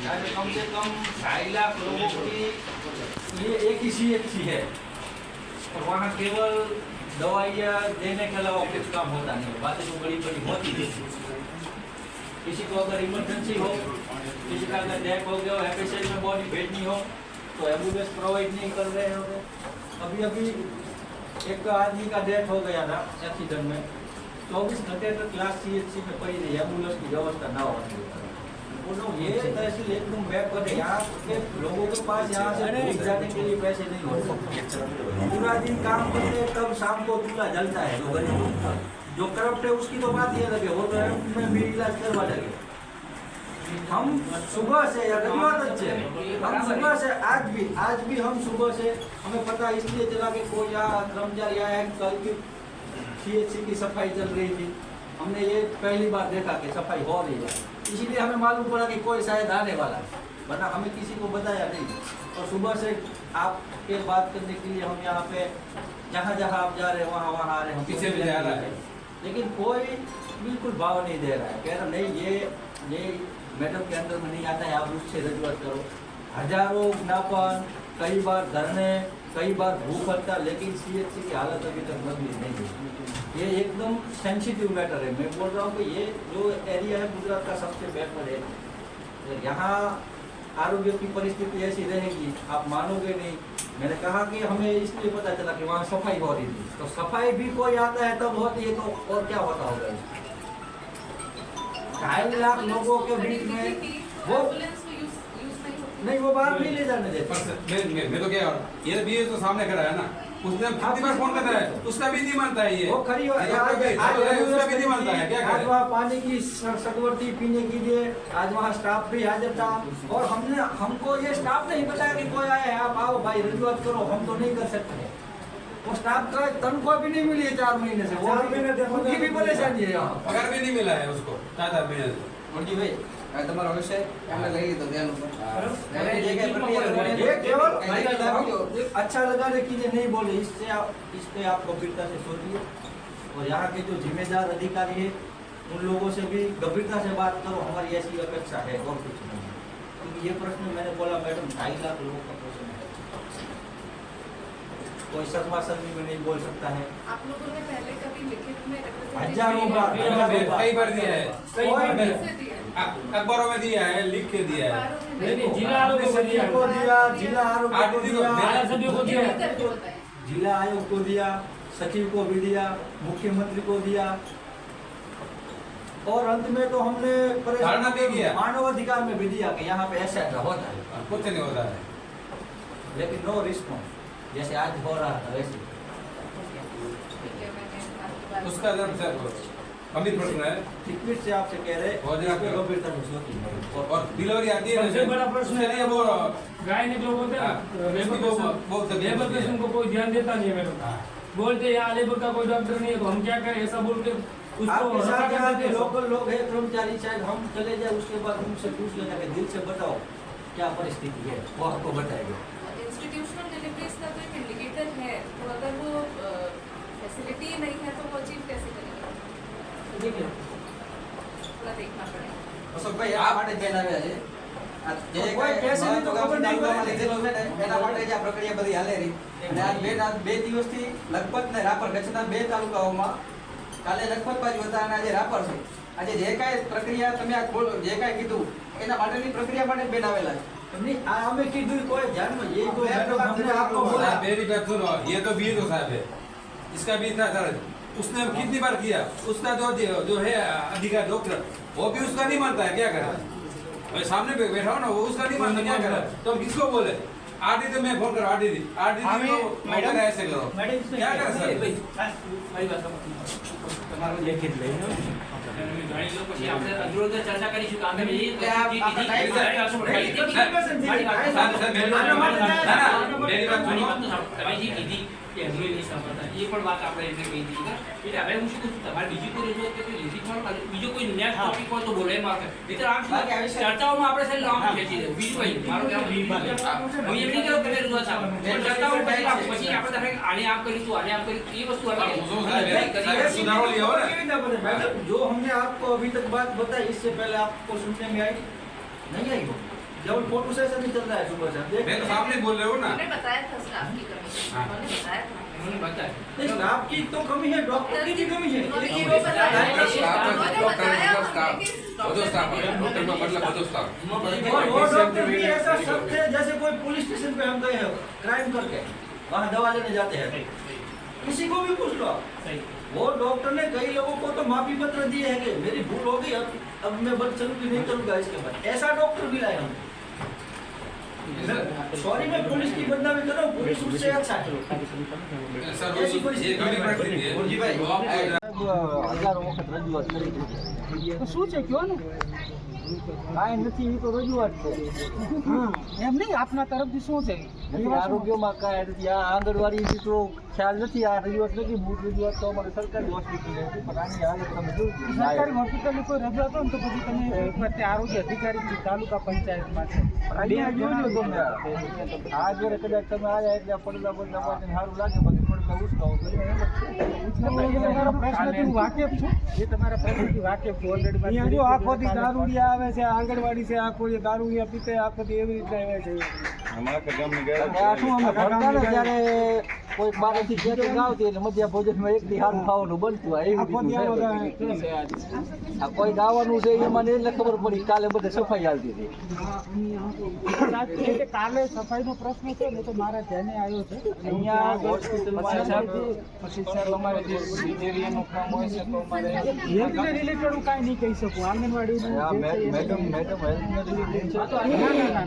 आज कम से कम 2.5 लाख लोगों की ये एक ही CHC है और वहाँ केवल दवाइयाँ देने के अलावा कुछ काम होता नहीं है। बातें तो बड़ी बड़ी होती है। किसी को अगर इमरजेंसी हो, किसी का अगर डेथ हो गया हो, एफएसएल में बॉडी भेजनी हो तो एम्बुलेंस प्रोवाइड नहीं कर रहे हो। अभी अभी एक आदमी का डेथ हो गया था एक्सीडेंट में, 24 घंटे तक क्लास CHC में पड़ी रही, एम्बुलेंस की व्यवस्था ना होती। ये तहसील एकदम बैक पर है। यहाँ के लोगों के पास यहाँ से घूस जाने के लिए पैसे नहीं होते। पूरा दिन काम करते हैं, तब शाम को चूल्हा जलता है। जो गरीब जो करप्ट है उसकी तो बात ये लगे, वो तो में भी इलाज करवा लगे। हम सुबह से या धन्यवाद अच्छे हम सुबह से आज भी हम सुबह से हमें पता इसलिए चला कि कोई यहाँ कर्मचारी आया है, कल की CHC की सफाई चल रही थी। हमने ये पहली बार देखा कि सफाई हो रही है, इसीलिए हमें मालूम पड़ा कि कोई शायद आने वाला है, वरना हमें किसी को बताया नहीं। और सुबह से आपके बात करने के लिए हम यहाँ पे जहाँ जहाँ आप जा रहे हैं वहाँ आ रहे हैं, हम पीछे भी जा रहे हैं, लेकिन कोई बिल्कुल भाव नहीं दे रहा है। कह रहा नहीं ये मैडम के अंदर में नहीं आता है, आप उससे रजूआत करो। हजारों ज्ञापन, कई बार धरने, कई बार भूख हड़ताल, लेकिन CHC की हालत अभी तक बदली नहीं है। ये एकदम सेंसिटिव मैटर है। मैं बोल रहा हूँ कि ये जो एरिया है गुजरात का सबसे बैकवर्ड है। यहाँ आरोग्य की परिस्थिति ऐसी रहेगी, आप मानोगे नहीं। मैंने कहा कि हमें इसलिए पता चला कि वहाँ सफाई हो रही थी, तो सफाई भी कोई आता है तब होती है, तो और क्या होता होगा। 2.5 लाख लोगों के बीच में वो नहीं, वो बाहर नहीं ले जाने देते। मैं तो क्या, ये भी तो सामने खड़ा है ना, उसने कितनी बार फोन करता है, उसका भी नहीं मानता है। ये वो खड़ी उसका भी नहीं मानता है। क्या आज वहाँ पानी की सगवड़ती पीने के लिए आज वहाँ स्टाफ भी हाजिर था, और हमको ये स्टाफ नहीं बताया कि कोई आया है, आप आओ भाई रजूआत करो, हम तो नहीं कर सकते। वो स्टाफ का तनख्वाह भी नहीं मिली है 4 महीने से, उनकी भी परेशानी है। यहाँ पगार भी नहीं मिला है उसको 4 महीने से। मोदी भाई તમારો વિષય એમને લઈ લીધો ધ્યાન ઉપર ये केवल अच्छा लगाने के लिए नहीं बोले, इस पे आप गंभीरता से सोचिए, और यहाँ के जो जिम्मेदार अधिकारी है उन लोगों से भी गंभीरता से बात करो। हमारी ऐसी अपेक्षा है और कुछ नहीं, क्योंकि ये प्रश्न मैंने बोला मैडम 2.5 लाख लोगों का प्रश्न है, कोई शर्मा शर्मी में नहीं बोल सकता है। आप लोगों ने पहले कभी लिखित में हजारों बार कई बार दिया है, अखबारों में दिया है, लिख के दिया है, जिला आरोग्य सचिव को दिया, जिला आरोग्य को दिया, जिला आयोग को दिया, सचिव को भी दिया, मुख्यमंत्री को दिया, और अंत में तो हमने मानव अधिकार में भी दिया कि यहाँ पे ऐसा होता है, कुछ नहीं होता है, लेकिन नो रिस्पॉन्स। जैसे आज हो रहा था वैसे उसका गंभीर प्रश्न है। लिक्विड से आपसे कह रहे गंभीरता से सोचिए। और डिलीवरी आती है, सबसे बड़ा प्रश्न है वो गायनिक लोग होते हैं, लेबर पेशेंट को कोई ध्यान देता नहीं है। मेरे बोलते यहाँ लेबर का कोई डॉक्टर नहीं है, तो हम क्या करें, ऐसा बोल के आपके साथ यहाँ के लोकल लोग हैं कर्मचारी, शायद हम चले जाए उसके बाद उनसे पूछ लेना कि दिल से बताओ क्या परिस्थिति है, वो आपको बताएंगे। इंस्टीट्यूशनल डिलीवरीज का तो एक इंडिकेटर है, तो अगर वो फैसिलिटी नहीं है तो वो अचीव कैसे करेगा, देखिए थोड़ा देखना पड़ेगा। અશોક ભાઈ આ માટે બેન આવ્યા છે, આ જે કોઈ કેસે નહીં તો ખબર નહીં તાલુકામાં લીધેલો છે ને એના માટે જ આ પ્રક્રિયા બધી હાલે રહી। અને આ 2 દિવસથી લખપત ને રાપર કચ્છના 2 તાલુકાઓમાં કાલે લખપત બાજુ હતા અને આજે રાપર છે। આજે જે કાંઈ પ્રક્રિયા તમે આ જે કાંઈ કીધું એના માટેની પ્રક્રિયા માટે બેન આવેલા છે। नहीं हमें कीधु कोई ध्यान में ये कोई हमने आपको बोला मेरी बात सुनो, ये तो बीज साहब है, इसका भी था सर, उसने कितनी बार किया, उसका जो है अधिकारी डॉक्टर वो भी उसका नहीं मानता है। क्या करे, सामने पे बैठा हो ना, वो उसका नहीं मानता, क्या करे, तो हम किसको बोले। आरडी तो मैं फोन करो, आरडी मैडम ऐसे करो, क्या करे सर। તમારું લેખિત લઈને चर्चा કરીશું કે આપણે ये पण बात આપણે એટલે કહી દીધી એટલે હવે હું શું કહું તમારે બીજી કોઈ રજૂઆત કે કોઈ લેખિતમાં બીજો કોઈ નેક્સ્ટ ટોપિક હોય તો બોલે મારે નહીતર આમ ચર્ચાઓમાં આપણે સાહેબ નામ ખેંચી દે બીજું કોઈ મારો કહેવાનો હું એમ નહીં કહું કે રજૂઆત સાહેબ ચર્ચાઓ પછી આપણે આને આમ કરીશું આને આમ કરીશું ये वस्तु अलग सुधारो लिया हो ना। मैडम जो हमने आपको अभी तक बात बताई इससे पहले आपको सुनने में आई नहीं आई हो, जब फोटो सेशन भी चल रहा है सुबह से, आप देख मैं तो सामने बोल रहे हो ना। मैंने बताया था स्टाफ की कमी, हाँ। मैंने बताया था। उन्होंने बताया नहीं, स्टाफ की तो कमी है, डॉक्टर की भी कमी है। उन्होंने ये ये बताया, स्टाफ है, उन्होंने डॉक्टर बताया मतलब स्टाफ, लेकिन બધો સ્ટાફ આવે, डॉक्टर ડોક્ટર નો મતલબ બધો સ્ટાફ। और वो डॉक्टर भी ऐसा सख्त है जैसे कोई पुलिस स्टेशन पे हम गए हैं क्राइम करके, वहाँ दवा लेने जाते हैं, किसी को भी पूछ लो आप। सही वो डॉक्टर ने कई लोगों को तो माफी पत्र दिए हैं कि मेरी भूल हो गई, अब मैं बदसलूकी नहीं करूंगा इसके बाद। ऐसा डॉक्टर भी लाए हम। सॉरी, मैं पुलिस की बदनामी कर रहा हूँ, पुलिस उससे अच्छा है। સર ये ઘણી પરિસ્થિતિ है। ગુરજી ભાઈ, तो आप હજારો વખત રજૂઆત કરી દીધી. તો શું છે કયો ને કાંઈ નથી, એ તો રજૂઆત છે. એમ નહીં, આપના તરફથી શું છે નથી, આરોગ્યમાં કાંઈ નથી. આ આંગણવાડી તો ખ્યાલ નથી. આ રજૂઆત નથી, મૂળ રજૂઆત તો અમારે સરકારી હોસ્પિટલ હતી, પણ આની હાલત તમે જોયું. સરકારી હોસ્પિટલની કોઈ રજૂઆત હોય ને તો પછી તમે એકવાર ત્યાં આરોગ્ય અધિકારી છે, તાલુકા પંચાયતમાં છે. અહીંયા જોજો તમે. આ જોડે કદાચ તમે આવ્યા એટલે આ પડદા પડદા પાછળ સારું લાગે, પછી પડદા ઉચકાવો તો એમ જ છે. તમારા પ્રશ્નથી હું વાકેફ છું, એ તમારા પ્રશ્નથી વાકેફ છું ઓલરેડી. અહીંયા જો આખો દી દારૂડિયા આવે છે, આંગણવાડી છે, આખો દી દારૂડિયા પીતે, આખો દી એવી રીતે આવે છે. આ શું અમે ભણતા ને ત્યારે કોઈક બારેથી ખેતી ગાવતી એટલે મધ્યા ભોજનમાં એક દી સારું ખાવાનું બનતું. આ એવી રીતનું છે. આ કોઈ ગાવાનું છે એમાં એટલે ખબર પડી કાલે બધે સફાઈ હાલતી હતી. સાચી રીતે કાલે સફાઈનો પ્રશ્ન છે ને તો મારા ધ્યાને આવ્યો છે. અહીંયા હોસ્પિટલમાં પછી સાહેબ અમારે જે સિઝેરિયનનું કામ હોય છે તો અમારે હેલ્થને રિલેટેડ હું કાંઈ નહીં કહી શકું. આંગણવાડીનું આ જે છે એ મેડમ હેલ્થને રિલેટેડ છે. ના.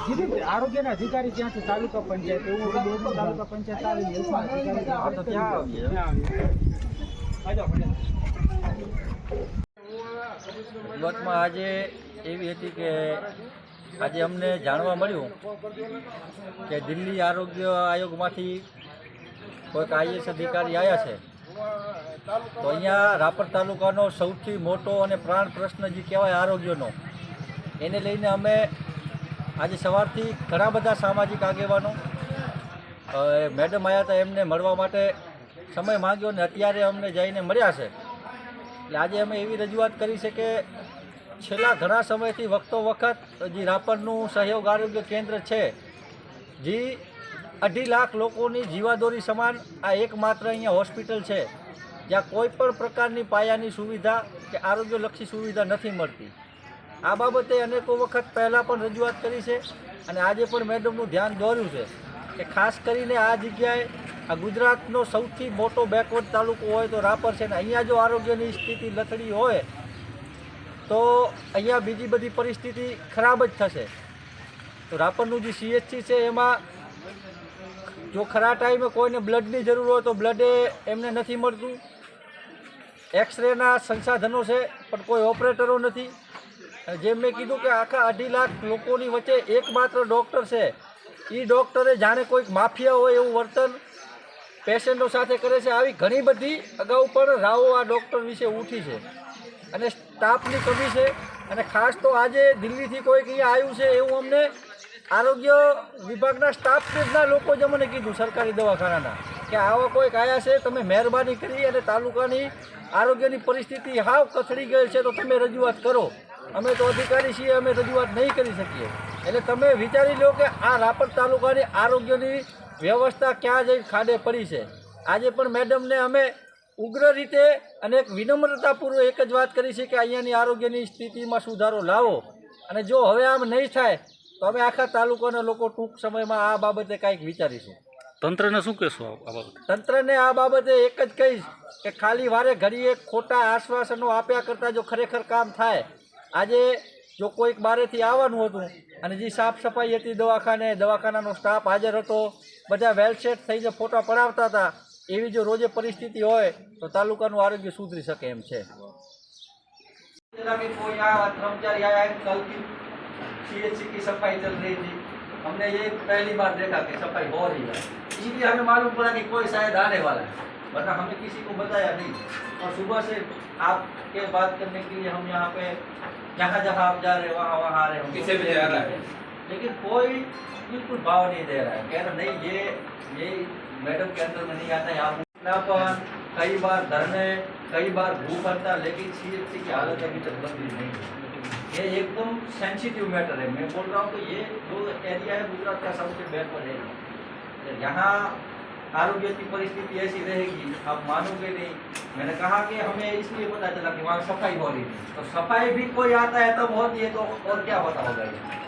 કીધું આરોગ્યના અધિકારી ક્યાં છે? તાલુકા પંચાયત. એવું બધું હોય તો તાલુકા પંચાયત આવી હેલ્થના અધિકારી હા, તો ત્યાં આવીએ. રજૂઆતમાં આજે એવી હતી કે આજે અમને જાણવા મળ્યું કે દિલ્હી આરોગ્ય આયોગમાંથી કોઈક આઈએસ અધિકારી આવ્યા છે. તો અહીંયા રાપર તાલુકાનો સૌથી મોટો અને પ્રાણ પ્રશ્ન જે કહેવાય આરોગ્યનો, એને લઈને અમે આજે સવારથી ઘણા બધા સામાજિક આગેવાનો મેડમ આવ્યા હતા, એમને મળવા માટે સમય માંગ્યો ને અત્યારે અમને જઈને મળ્યા છે. એટલે આજે અમે એવી રજૂઆત કરી છે કે છેલ્લા ઘણા સમયથી વખતો વખત જે રાપરનું સહયોગ આરોગ્ય કેન્દ્ર છે, જે 2.5 લાખ લોકોની જીવાદોરી સમાન આ એકમાત્ર અહીંયા હોસ્પિટલ છે જ્યાં કોઈ પણ પ્રકારની પાયાની સુવિધા કે આરોગ્યલક્ષી સુવિધા નથી મળતી. આ બાબતે અનેકો વખત પહેલાં પણ રજૂઆત કરી છે અને આજે પણ મેડમનું ધ્યાન દોર્યું છે કે ખાસ કરીને આ જગ્યાએ આ ગુજરાતનો સૌથી મોટો બેકવર્ડ તાલુકો હોય તો રાપર છે ને અહીંયા જો આરોગ્યની સ્થિતિ લથડી હોય તો અહીંયા બીજી બધી પરિસ્થિતિ ખરાબ જ થશે. તો રાપરનું જે CHC છે એમાં જો ખરા ટાઈમે કોઈને બ્લડની જરૂર હોય તો બ્લડ એમને નથી મળતું. એક્સરેના સંસાધનો છે પણ કોઈ ઓપરેટરો નથી. જેમ મેં કીધું કે આખા 2.5 લાખ લોકોની વચ્ચે એકમાત્ર ડૉક્ટર છે, એ ડૉક્ટરે જાણે કોઈક માફિયા હોય એવું વર્તન પેશન્ટો સાથે કરે છે. આવી ઘણી બધી અગાઉ પણ રાવો આ ડૉક્ટર વિશે ઉઠી છે અને સ્ટાફની કમી છે. અને ખાસ તો આજે દિલ્હીથી કોઈક અહીંયા આવ્યું છે એવું અમને આરોગ્ય વિભાગના સ્ટાફના લોકો જ અમને કીધું, સરકારી દવાખાનાના, કે આવા કોઈક આવ્યા છે, તમે મહેરબાની કરી અને તાલુકાની આરોગ્યની પરિસ્થિતિ હાવ કથળી ગયેલ છે તો તમે રજૂઆત કરો. અમે તો અધિકારી છીએ, અમે રજૂઆત નહીં કરી શકીએ. એટલે તમે વિચારી લો કે આ રાપર તાલુકાની આરોગ્યની વ્યવસ્થા ક્યાં જઈ ખાડે પડી છે. આજે પણ મેડમને અમે ઉગ્ર રીતે અને એક વિનમ્રતાપૂર્વક એક જ વાત કરી છે કે અહીંયાની આરોગ્યની સ્થિતિમાં સુધારો લાવો, અને જો હવે આમ નહીં થાય તો અમે આખા તાલુકાના લોકો ટૂંક સમયમાં આ બાબતે કાંઈક વિચારીશું. તંત્રને શું કહેશો આ બાબતે? તંત્રને આ બાબતે એક જ કહીશ કે ખાલી વારે ઘડીએ ખોટા આશ્વાસનો આપ્યા કરતાં જો ખરેખર કામ થાય. આજે જો કોઈક બારેથી આવવાનું હતું અને જે સાફ સફાઈ હતી દવાખાનાનો સ્ટાફ હાજર હતો, બધા વેલસેટ થઈને ફોટા પડાવતા હતા, એવી જો રોજે પરિસ્થિતિ હોય તો તાલુકાનું આરોગ્ય સુધરી શકે એમ છે. कोई यहाँ कर्मचारी आया है, कल की CHC की सफाई चल रही थी, हमने ये पहली बार देखा कि सफाई हो रही है, इसलिए हमें मालूम पड़ा कि कोई शायद आने वाला है, वरना हमें किसी को बताया नहीं. और सुबह से आपके बात करने के लिए हम यहाँ पे जहाँ जहाँ आप जा रहे हैं वहाँ वहाँ आ रहे हैं, किसी भी जा रहा है, लेकिन कोई बिल्कुल भाव नहीं दे रहा है, कह रहा नहीं ये मैडम के अंदर में नहीं आता है. आप कई बार धरने, कई बार भूख हड़ताल, लेकिन CHC की हालत अभी तक बदली नहीं है. ये एकदम सेंसिटिव मैटर है। मैं बोल रहा हूँ तो ये जो एरिया है गुजरात का सबसे बैकवर्ड एरिया, यहाँ आरोग्य की परिस्थिति ऐसी रहेगी आप मानोगे नहीं। मैंने कहा कि हमें इसलिए पता चला कि वहाँ सफाई हो रही थी, तो सफाई भी कोई आता है तब होती है, तो और क्या होता होगा ये।